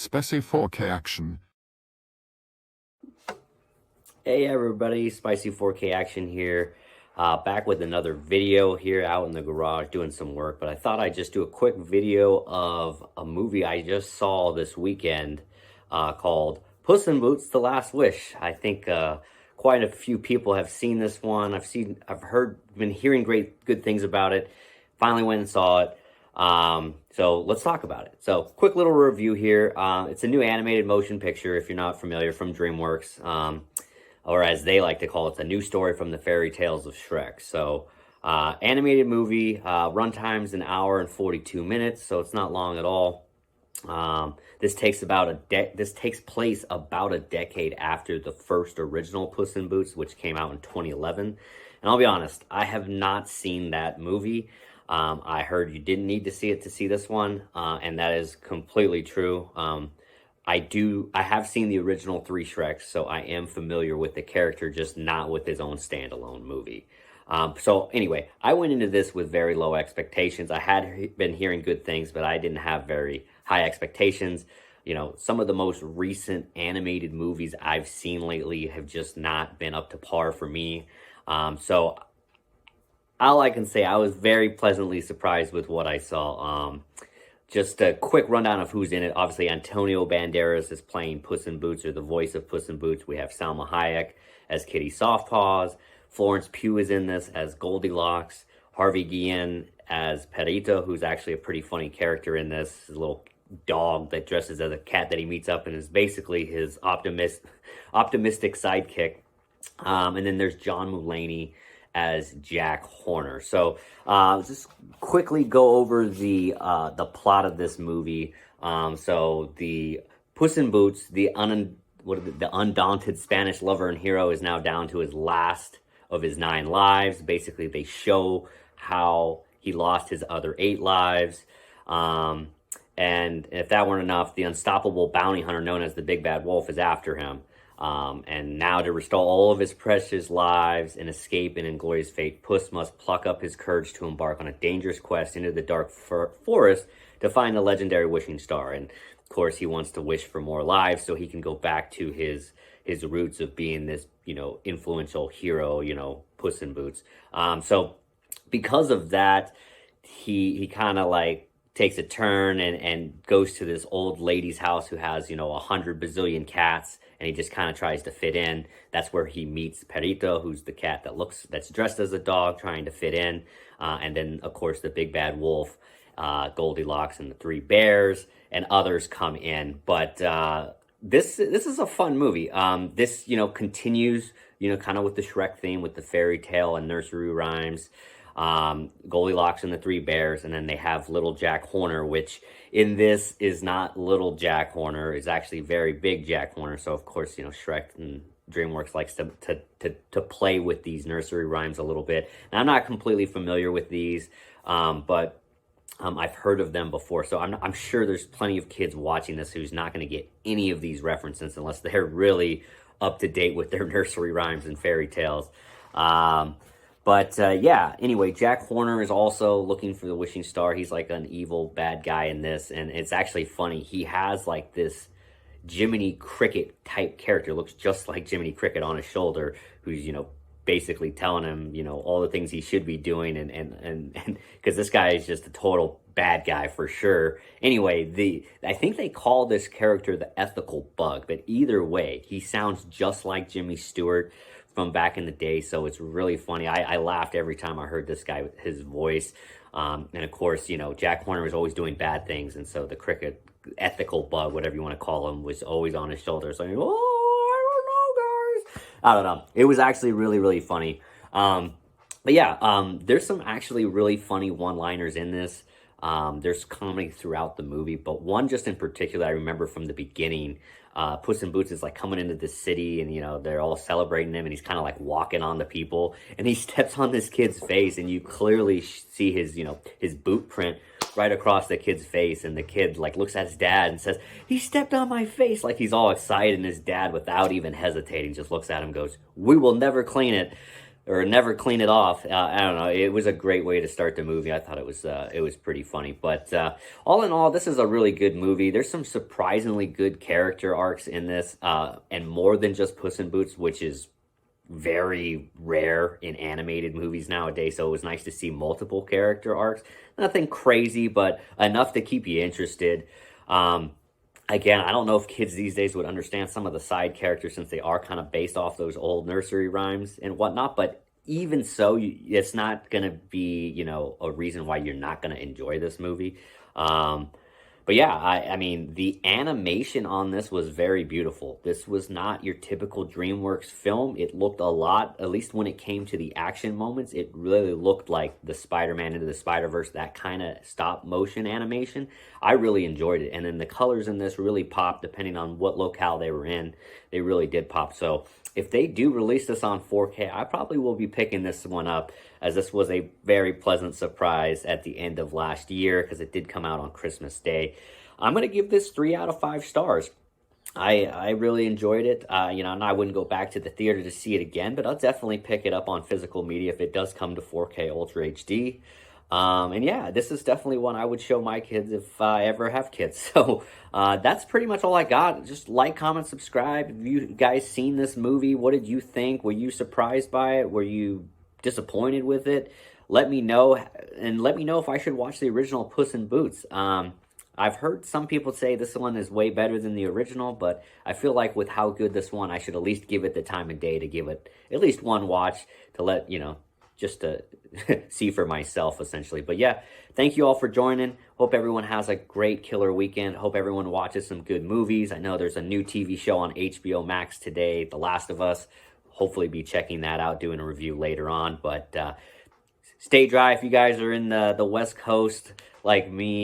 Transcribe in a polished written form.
Spicy 4K action. Hey everybody, Spicy 4K Action here, back with another video here out in the garage doing some work, but I thought I'd just do a quick video of a movie I just saw this weekend called Puss in Boots: The Last Wish. I think quite a few people have seen this one. Been hearing good things about it. Finally went and saw it. So let's talk about it. So quick little review here. It's a new animated motion picture, if you're not familiar, from DreamWorks. Or as they like to call it, the new story from the fairy tales of Shrek. So, animated movie, runtime's an hour and 42 minutes, so it's not long at all. This takes place about a decade after the first original Puss in Boots, which came out in 2011. And I'll be honest, I have not seen that movie. I heard you didn't need to see it to see this one, and that is completely true. I have seen the original three Shreks, so I am familiar with the character, just not with his own standalone movie. So anyway, I went into this with very low expectations. I had been hearing good things, but I didn't have very high expectations. You know, some of the most recent animated movies I've seen lately have just not been up to par for me. So all I can say, I was very pleasantly surprised with what I saw. Just a quick rundown of who's in it. Obviously, Antonio Banderas is playing Puss in Boots, or the voice of Puss in Boots. We have Salma Hayek as Kitty Softpaws. Florence Pugh is in this as Goldilocks. Harvey Guillen as Perito, who's actually a pretty funny character in this. His little dog that dresses as a cat that he meets up and is basically his optimistic sidekick. And then there's John Mulaney as Jack Horner. So just quickly go over the plot of this movie. So the Puss in Boots, the undaunted Spanish lover and hero, is now down to his last of his 9 lives. Basically, they show how he lost his other 8 lives. And if that weren't enough, the unstoppable bounty hunter known as the Big Bad Wolf is after him. And now to restore all of his precious lives and escape an inglorious fate, Puss must pluck up his courage to embark on a dangerous quest into the dark forest to find the legendary wishing star. And of course, he wants to wish for more lives so he can go back to his roots of being this, influential hero, Puss in Boots. So because of that, he kind of like takes a turn and goes to this old lady's house who has, 100 bazillion cats, and he just kind of tries to fit in. That's where he meets Perito, who's the cat that's dressed as a dog, trying to fit in. And then, of course, the Big Bad Wolf, Goldilocks, and the 3 bears, and others come in. But this is a fun movie. This, continues, kind of with the Shrek theme, with the fairy tale and nursery rhymes. Goldilocks and the 3 bears, and then they have little Jack Horner, which in this is not little Jack Horner, is actually very big Jack Horner. So of course, Shrek and DreamWorks likes to play with these nursery rhymes a little bit. And I'm not completely familiar with these, but I've heard of them before. So I'm sure there's plenty of kids watching this who's not going to get any of these references unless they're really up to date with their nursery rhymes and fairy tales. But yeah, anyway, Jack Horner is also looking for the wishing star. He's like an evil bad guy in this, and it's actually funny. He has like this Jiminy Cricket type character, looks just like Jiminy Cricket on his shoulder, who's, basically telling him, all the things he should be doing, and because this guy is just a total bad guy for sure. Anyway, I think they call this character the ethical bug, but either way, he sounds just like Jimmy Stewart from back in the day, so it's really funny. I laughed every time I heard this guy, his voice. And of course, Jack Horner was always doing bad things, and so the cricket, ethical bug, whatever you want to call him, was always on his shoulder saying, "Oh, I don't know, guys." I don't know. It was actually really, really funny. But yeah, there's some actually really funny one-liners in this. There's comedy throughout the movie, but one just in particular I remember from the beginning. Puss in Boots is like coming into the city, and they're all celebrating him, and he's kind of like walking on the people, and he steps on this kid's face, and you clearly see his boot print right across the kid's face, and the kid like looks at his dad and says, "He stepped on my face," like he's all excited, and his dad, without even hesitating, just looks at him and goes, "We will never clean it." or never clean it off. I don't know. It was a great way to start the movie. I thought it was pretty funny. But all in all, this is a really good movie. There's some surprisingly good character arcs in this, and more than just Puss in Boots, which is very rare in animated movies nowadays. So it was nice to see multiple character arcs. Nothing crazy, but enough to keep you interested. Again, I don't know if kids these days would understand some of the side characters since they are kind of based off those old nursery rhymes and whatnot. But even so, it's not going to be, you know, a reason why you're not going to enjoy this movie. But yeah, I mean, the animation on this was very beautiful. This was not your typical DreamWorks film. It looked a lot, at least when it came to the action moments, it really looked like the Spider-Man Into the Spider-Verse, that kind of stop motion animation. I really enjoyed it. And then the colors in this really popped depending on what locale they were in. They really did pop. So if they do release this on 4K, I probably will be picking this one up, as this was a very pleasant surprise at the end of last year because it did come out on Christmas Day. I'm going to give this 3 out of 5 stars. I really enjoyed it. You know, and I wouldn't go back to the theater to see it again, but I'll definitely pick it up on physical media if it does come to 4K Ultra HD. And yeah, this is definitely one I would show my kids if I ever have kids. So that's pretty much all I got. Just like, comment, subscribe. Have you guys seen this movie? What did you think? Were you surprised by it? Were you disappointed with it? Let me know, and let me know if I should watch the original Puss in Boots. I've heard some people say this one is way better than the original, but I feel like with how good this one, I should at least give it the time of day to give it at least one watch to let, you know, just to see for myself, essentially. But yeah, thank you all for joining. Hope everyone has a great killer weekend. Hope everyone watches some good movies. I know there's a new TV show on HBO Max today, The Last of Us. Hopefully be checking that out, doing a review later on. But stay dry if you guys are in the West Coast like me.